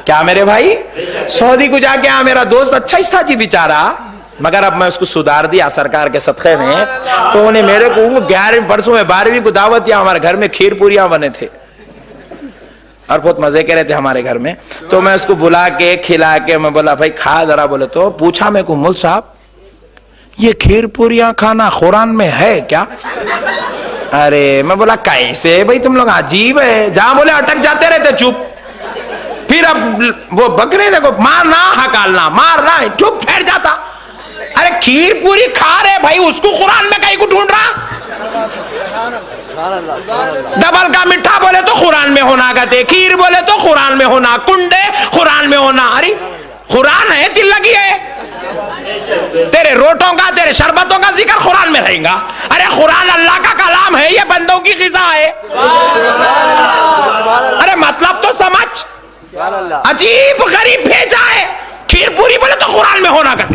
کیا میرے بھائی سعودی کو جا کے میرا دوست اچھا ہی تھا جی بیچارہ، مگر اب میں اس کو سدھار دیا سرکار کے صدقے میں. تو انہیں میرے کو 11ویں پرسوں میں 12ویں کو دعوت دیا، ہمارے گھر میں کھیر پوریاں بنے تھے اور بہت مزے کے رہے تھے ہمارے گھر میں. تو میں اس کو بلا کے کھلا کے میں بولا بھائی کھا ذرا. بولے تو پوچھا میں کو مل صاحب یہ کھیر پوریاں کھانا قرآن میں ہے کیا؟ ارے میں بولا کیسے بھائی تم لوگ عجیب ہے، جہاں بولے اٹک جاتے رہتے چپ. پھر اب وہ بکرے دیکھو مارنا ہکالنا مارنا چپ پھیر جاتا. ارے کھیر پوری کھا رہے بھائی، اس کو قرآن میں کہیں کو ڈھونڈ رہا؟ ڈبل کا میٹھا بولے تو قرآن میں ہونا، گتے کھیر بولے تو قرآن میں ہونا، کنڈے قرآن میں ہونا. ارے قرآن ہے دل لگی ہے، تیرے روٹوں کا تیرے شربتوں کا ذکر قرآن میں رہیں گا. ارے قرآن اللہ کا کلام ہے، یہ بندوں کی غذا ہے. ارے مطلب تو سمجھ، عجیب غریب بھیجا ہے. کھیر پوری بولے تو قرآن میں ہونا کہتے.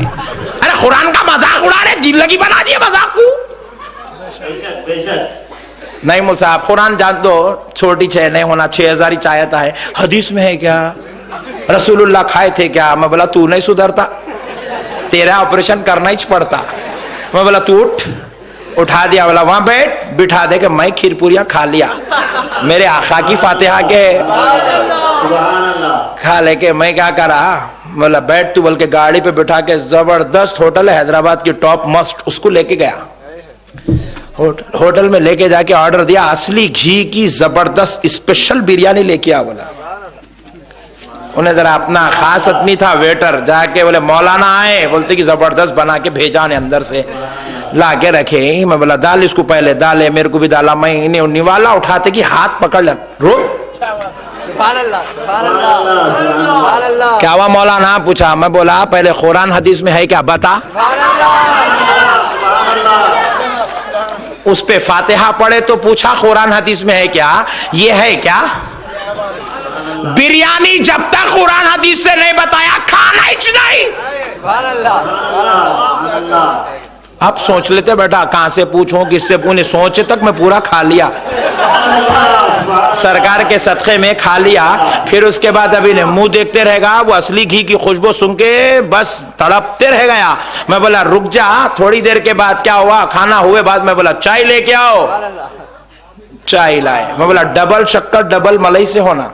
ارے قرآن کا مذاق اڑا رہے، دل لگی بنا دیے مذاق کو. نہیں مول صاحب قرآن جان دو چھوٹی چھ نہیں ہونا، 6000 ہی چاہتا ہے. حدیث میں ہے کیا؟ رسول اللہ کھائے تھے کیا؟ میں بولا تو نہیں سدھرتا، تیرا آپریشن کرنا ہی پڑتا. میں بولا تو اٹھا دیا، بولا وہاں بیٹھ بٹھا دے کہ میں کھیر پوریاں کھا لیا، میرے آقا کی فاتحہ کے کھا لے کے میں کیا کرا. بولا بیٹھ تو، بول کے گاڑی پہ بٹھا کے زبردست ہوٹل ہے حیدرآباد کی ٹاپ مسٹ، اس کو لے کے گیا. ہوٹل میں لے کے جا کے آرڈر دیا، اصلی گھی کی زبردست اسپیشل بریانی لے کے آ. بولا انہیں ذرا اپنا خاص آدمی تھا ویٹر، جا کے بولے مولانا آئے، بولتے کہ زبردست بنا کے بھیجا نے اندر سے لا کے رکھے. میں بولا ڈال اس کو پہلے، ڈالے میرے کو بھی ڈالا. میں انہیں نوالا اٹھاتے کہ ہاتھ پکڑ لیا. رو کیا ہوا مولانا پوچھا. میں بولا پہلے قرآن حدیث میں ہے کیا بتا. اس پہ فاتحہ پڑھے تو پوچھا قرآن حدیث میں ہے کیا، یہ ہے کیا. بریانی جب تک قرآن حدیث سے نہیں بتایا کھانا ہی نہیں. اب سوچ لیتے بیٹا کہاں سے پوچھوں کس سے پوچھیں، سوچے تک میں پورا کھا لیا، سرکار کے صدقے میں کھا لیا. پھر اس کے بعد ابھی نے منہ دیکھتے رہے گا، وہ اصلی گھی کی خوشبو سن کے بس تڑپتے رہ گیا. میں بولا رک جا. تھوڑی دیر کے بعد کیا ہوا، کھانا ہوئے بعد میں بولا چائے لے کے آؤ. چائے لائے. میں بولا ڈبل شکر ڈبل ملائی سے ہونا،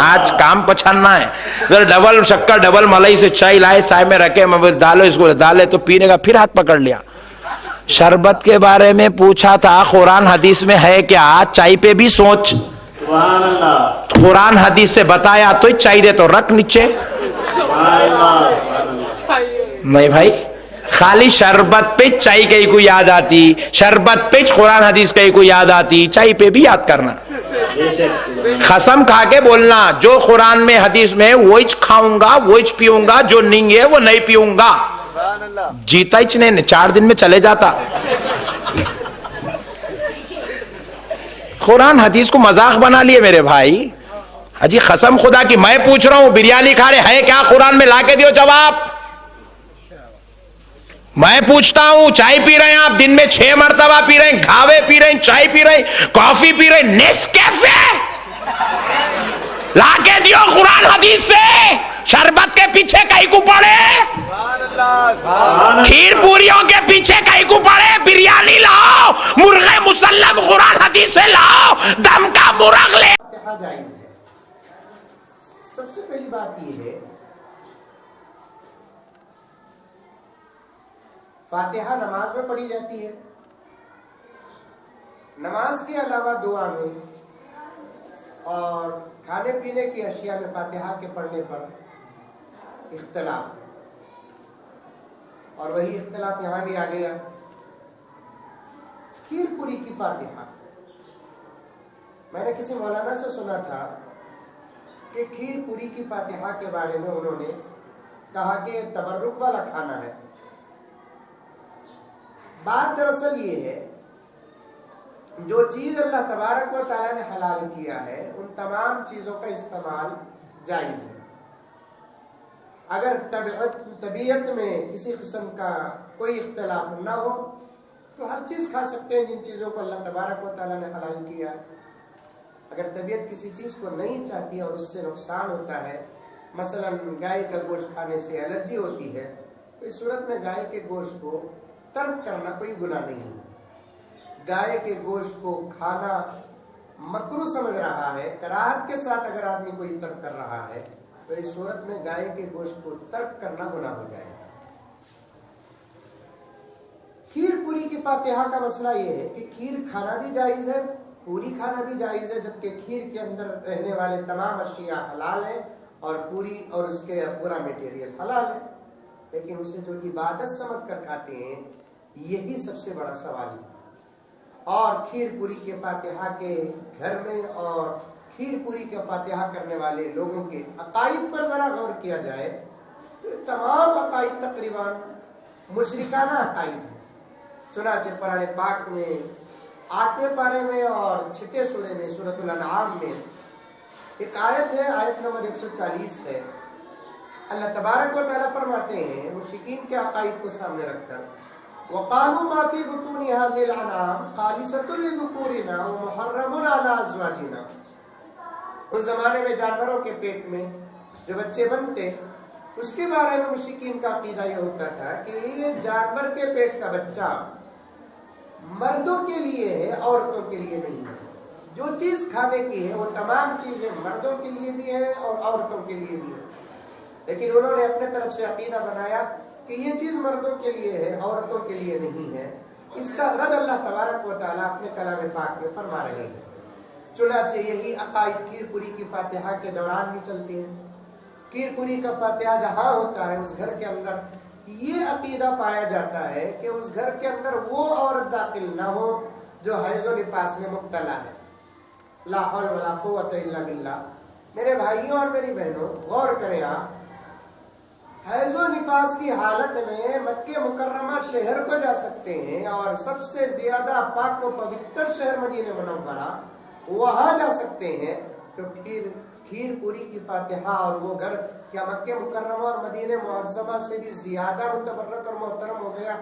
آج کام پچھاننا ہے. ڈبل شکر ڈبل ملائی سے چائے لائے، چائے میں رکھے. میں ڈالو اس کو، ڈالے تو پینے کا پھر ہاتھ پکڑ لیا. شربت کے بارے میں پوچھا تھا قرآن حدیث میں ہے کیا، چائے پہ بھی سوچ. قرآن حدیث سے بتایا تو چائے دے تو رکھ نیچے. نہیں بھائی خالی شربت پہ چائے کہیں کو یاد آتی، شربت پہ قرآن حدیث کہیں کو یاد آتی، چائے پہ بھی یاد کرنا. قسم کھا کے بولنا جو قرآن میں حدیث میں وہی کھاؤں گا وہی پیوں گا، جو نہیں ہے وہ نہیں پیوں گا. جیتا ہی نہیں، 4 دن میں چلے جاتا. قرآن حدیث کو مذاق بنا لیے میرے بھائی. اجی قسم خدا کی میں پوچھ رہا ہوں بریانی کھا رہے ہے کیا قرآن میں لا کے دیو جواب. میں پوچھتا ہوں چائے پی رہے ہیں آپ، دن میں 6 مرتبہ پی رہے ہیں، گھاوے پی رہے ہیں، چائے پی رہے ہیں، کافی پی رہے ہیں، نیسکیفے لا کے دیو قرآن حدیث سے. شربت کے پیچھے کہیں کو پڑے، کھیر پوریوں کے پیچھے کہیں کو پڑے. بریانی لاؤ، مرغ مسلم قرآن حدیث سے لاؤ، دم کا مرغ لے. جائز ہے. سب سے پہلی بات یہ ہے فاتحہ نماز میں پڑھی جاتی ہے. نماز کے علاوہ دعا میں اور کھانے پینے کی اشیاء میں فاتحہ کے پڑھنے پر اختلاف ہے، اور وہی اختلاف یہاں بھی آ گیا. کھیر پوری کی فاتحہ، میں نے کسی مولانا سے سنا تھا کہ کھیر پوری کی فاتحہ کے بارے میں انہوں نے کہا کہ تبرک والا کھانا ہے. بات دراصل یہ ہے جو چیز اللہ تبارک و تعالیٰ نے حلال کیا ہے ان تمام چیزوں کا استعمال جائز ہے. اگر طبیعت میں کسی قسم کا کوئی اختلاف نہ ہو تو ہر چیز کھا سکتے ہیں جن چیزوں کو اللہ تبارک و تعالیٰ نے حلال کیا ہے. اگر طبیعت کسی چیز کو نہیں چاہتی اور اس سے نقصان ہوتا ہے، مثلا گائے کا گوشت کھانے سے الرجی ہوتی ہے، تو اس صورت میں گائے کے گوشت کو ترک کرنا کوئی گناہ نہیں ہے۔ گائے کے گوشت کو کھانا مکروہ سمجھ رہا ہے، کراہت کے ساتھ اگر آدمی کوئی ترک کر رہا ہے، تو اس صورت میں گائے کے گوشت کو ترک کرنا گناہ ہو جائے گا۔ کھیر پوری کی فاتحہ کا مسئلہ یہ ہے کہ کھیر کھانا بھی جائز ہے، پوری کھانا بھی جائز ہے، جبکہ کھیر کے اندر رہنے والے تمام اشیاء حلال ہیں اور پوری اور اس کے پورا میٹیریل حلال ہے، لیکن اسے جو عبادت سمجھ کر کھاتے ہیں یہی سب سے بڑا سوال ہے۔ اور کھیر پوری کے فاتحہ کے گھر میں اور کھیر پوری کا فاتحہ کرنے والے لوگوں کے عقائد پر ذرا غور کیا جائے تو تمام عقائد تقریباً مشرکانہ عقائد ہیں۔ چنانچہ قرآن پاک میں 8ویں پارے میں اور 6 سورے میں سورۃ الانعام میں ایک آیت ہے، آیت نمبر 140 ہے۔ اللہ تبارک و تعالیٰ فرماتے ہیں مشرکین کے عقائد کو سامنے رکھ کر، وَقَالُوا مَا فِي بُطُونِ هَٰذِهِ الْأَنْعَامِ خَالِصَةٌ لِّذُكُورِنَا وَمُحَرَّمٌ عَلَىٰ أَزْوَاجِنَا۔ اس زمانے میں جانوروں کے پیٹ میں جو بچے بنتے، اس کے بارے میں مشرکین کا عقیدہ یہ ہوتا تھا کہ یہ جانور کے پیٹ کا بچہ مردوں کے لیے ہے، عورتوں کے لیے نہیں ہے۔ جو چیز کھانے کی ہے وہ تمام چیزیں مردوں کے لیے بھی ہے اور عورتوں کے لیے بھی ہے، لیکن انہوں نے اپنے طرف سے عقیدہ بنایا کہ یہ چیز مردوں کے لیے ہے، عورتوں کے لیے نہیں ہے۔ اس کا رد اللہ تبارک و تعالیٰ اپنے کلام پاک میں فرما رہے ہیں۔ چنانچہ یہی عقائد کھیر پوری کی فاتحہ کے دوران بھی چلتے ہیں۔ کھیر پوری کا فاتحہ جہاں ہوتا ہے اس گھر کے اندر یہ عقیدہ پایا جاتا ہے کہ اس گھر کے اندر وہ عورت داخل نہ ہو جو حیض و نفاس میں مبتلا ہے۔ لا حول ولا قوت الا باللہ۔ میرے بھائیوں اور میری بہنوں، غور کریں آپ، حیض و نفاس کی حالت میں مکہ مکرمہ شہر کو جا سکتے ہیں اور سب سے زیادہ پاک و پوتر شہر مدینہ منورہ وہاں جا سکتے ہیں، تو پھر کھیر پوری کی فاتحہ اور وہ گھر کیا مکہ مکرمہ اور مدینہ معظمہ سے بھی زیادہ متبرک اور محترم ہو گیا؟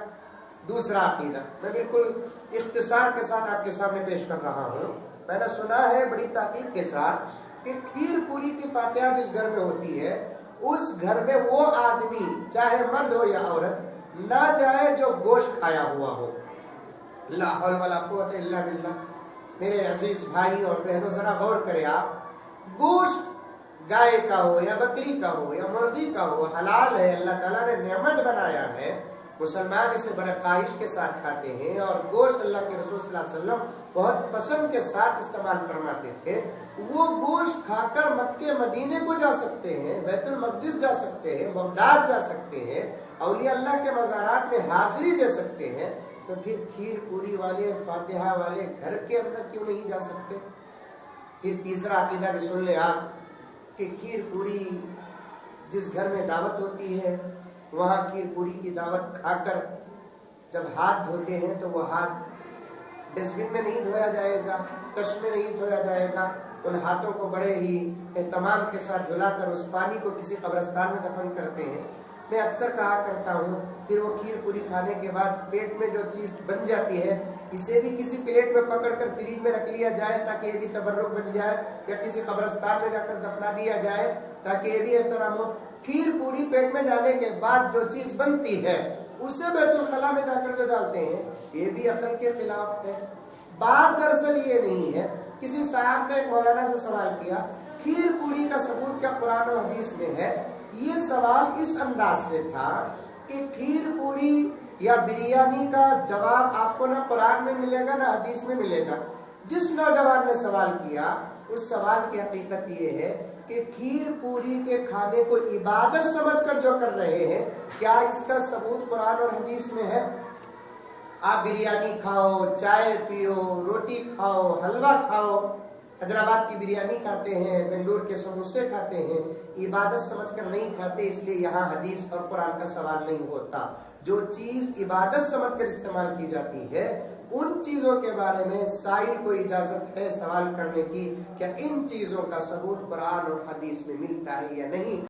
دوسرا عقیدہ میں بالکل اختصار کے ساتھ آپ کے سامنے پیش کر رہا ہوں۔ میں نے سنا ہے بڑی تحقیق کے ساتھ کہ کھیر پوری کی فاتحہ جس گھر میں ہوتی ہے اس گھر میں وہ آدمی چاہے مرد ہو یا عورت نہ جائے جو گوشت کھایا ہوا ہو۔ لا حول ولا قوت الا باللہ۔ میرے عزیز بھائی اور بہنوں، ذرا غور کریں آپ، گوشت گائے کا ہو یا بکری کا ہو یا مرغی کا ہو حلال ہے، اللہ تعالیٰ نے نعمت بنایا ہے، مسلمان اسے بڑے خواہش کے ساتھ کھاتے ہیں، اور گوشت اللہ کے رسول صلی اللہ علیہ وسلم بہت پسند کے ساتھ استعمال فرماتے تھے۔ وہ گوشت کھا کر مکے مدینے کو جا سکتے ہیں، بیت المقدس جا سکتے ہیں، بغداد جا سکتے ہیں، اولیاء اللہ کے مزارات میں حاضری دے سکتے ہیں، تو پھر کھیر پوری والے فاتحہ والے گھر کے اندر کیوں نہیں جا سکتے؟ پھر تیسرا عقیدہ بھی سن لیں آپ کہ کھیر پوری جس گھر میں دعوت ہوتی ہے وہاں کھیر پوری کی دعوت کھا کر جب ہاتھ دھوتے ہیں تو وہ ہاتھ ڈسٹ بن میں نہیں دھویا جائے گا، کش میں نہیں دھویا جائے گا، ان ہاتھوں کو بڑے ہی اہتمام کے ساتھ دھلا کر اس پانی کو کسی قبرستان میں دفن کرتے ہیں۔ میں اکثر کہا کرتا ہوں، پھر وہ کھیر پوری کھانے کے بعد پیٹ میں جو چیز بن جاتی ہے اسے بھی کسی پلیٹ میں پکڑ کر فریج میں رکھ لیا جائے تاکہ یہ بھی تبرک بن جائے، یا کسی قبرستان میں جا کر دفنا دیا جائے تاکہ یہ بھی احترام ہو۔ کھیر پوری پیٹ میں جانے کے بعد جو چیز بنتی ہے اسے بیت الخلاء میں جا کر جو ڈالتے ہیں یہ بھی عقل کے خلاف ہے۔ بات دراصل یہ نہیں ہے، کسی صاحب نے ایک مولانا سے سوال کیا کھیر پوری کا ثبوت کیا قرآن و حدیث میں ہے؟ یہ سوال اس انداز سے تھا کہ کھیر پوری یا بریانی کا جواب آپ کو نہ قرآن میں ملے گا نہ حدیث میں ملے گا۔ جس نوجوان نے سوال کیا اس سوال کی حقیقت یہ ہے کہ کھیر پوری کے کھانے کو عبادت سمجھ کر جو کر رہے ہیں، کیا اس کا ثبوت قرآن اور حدیث میں ہے؟ آپ بریانی کھاؤ، چائے پیو، روٹی کھاؤ، حلوہ کھاؤ، حیدرآباد کی بریانی کھاتے ہیں، بنگلور کے سموسے کھاتے ہیں، عبادت سمجھ کر نہیں کھاتے، اس لیے یہاں حدیث اور قرآن کا سوال نہیں ہوتا۔ جو چیز عبادت سمجھ کر استعمال کی جاتی ہے ان چیزوں کے بارے میں سائل کو اجازت ہے سوال کرنے کی کہ ان چیزوں کا ثبوت قرآن اور حدیث میں ملتا ہے یا نہیں۔